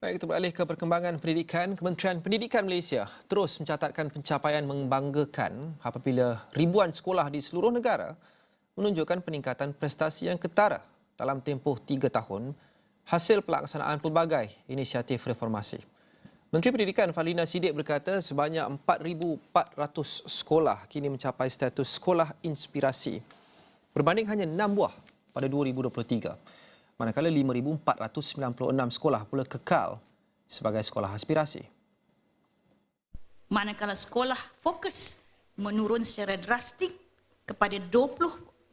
Baik, kita beralih ke perkembangan pendidikan. Kementerian Pendidikan Malaysia terus mencatatkan pencapaian membanggakan apabila ribuan sekolah di seluruh negara menunjukkan peningkatan prestasi yang ketara dalam tempoh 3 tahun hasil pelaksanaan pelbagai inisiatif reformasi. Menteri Pendidikan Fadlina Siddiq berkata sebanyak 4,400 sekolah kini mencapai status sekolah inspirasi berbanding hanya 6 buah pada 2023. Manakala 5,496 sekolah pula kekal sebagai sekolah aspirasi. Manakala sekolah fokus menurun secara drastik kepada 246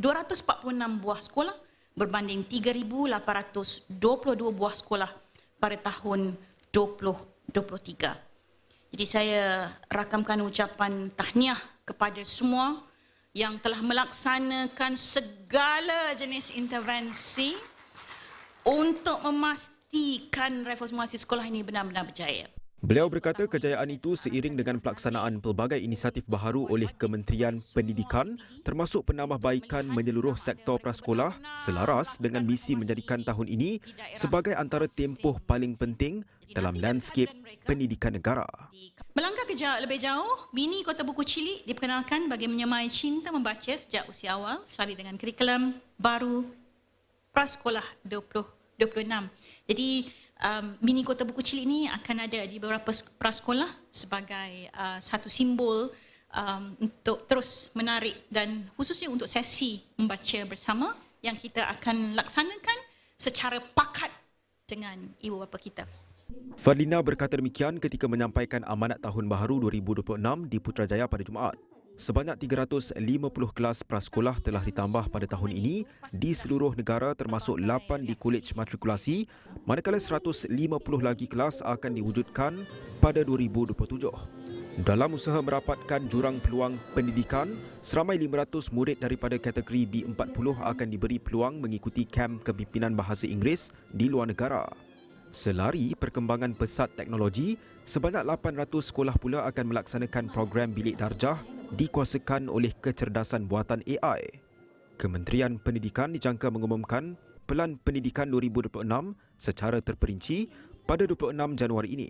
buah sekolah berbanding 3,822 buah sekolah pada tahun 2023. Jadi saya rakamkan ucapan tahniah kepada semua yang telah melaksanakan segala jenis intervensi untuk memastikan reformasi sekolah ini benar-benar berjaya. Beliau berkata kejayaan itu seiring dengan pelaksanaan pelbagai inisiatif baharu oleh Kementerian Pendidikan termasuk penambahbaikan menyeluruh sektor prasekolah selaras dengan misi menjadikan tahun ini sebagai antara tempoh paling penting dalam landscape pendidikan negara. Melangkah lebih jauh, Mini Kota Buku Cilik diperkenalkan bagi menyemai cinta membaca sejak usia awal selari dengan kurikulum baru prasekolah 2026. Jadi Mini Kota Buku Cilik ini akan ada di beberapa prasekolah sebagai satu simbol untuk terus menarik dan khususnya untuk sesi membaca bersama yang kita akan laksanakan secara pakat dengan ibu bapa kita. Fadlina berkata demikian ketika menyampaikan amanat Tahun Baharu 2026 di Putrajaya pada Jumaat. Sebanyak 350 kelas prasekolah telah ditambah pada tahun ini di seluruh negara termasuk 8 di kolej matrikulasi, manakala 150 lagi kelas akan diwujudkan pada 2027. Dalam usaha merapatkan jurang peluang pendidikan, seramai 500 murid daripada kategori B40 akan diberi peluang mengikuti kem kepimpinan bahasa Inggeris di luar negara. Selari perkembangan pesat teknologi, sebanyak 800 sekolah pula akan melaksanakan program bilik darjah dikuasakan oleh kecerdasan buatan AI. Kementerian Pendidikan dijangka mengumumkan Pelan Pendidikan 2026 secara terperinci pada 26 Januari ini.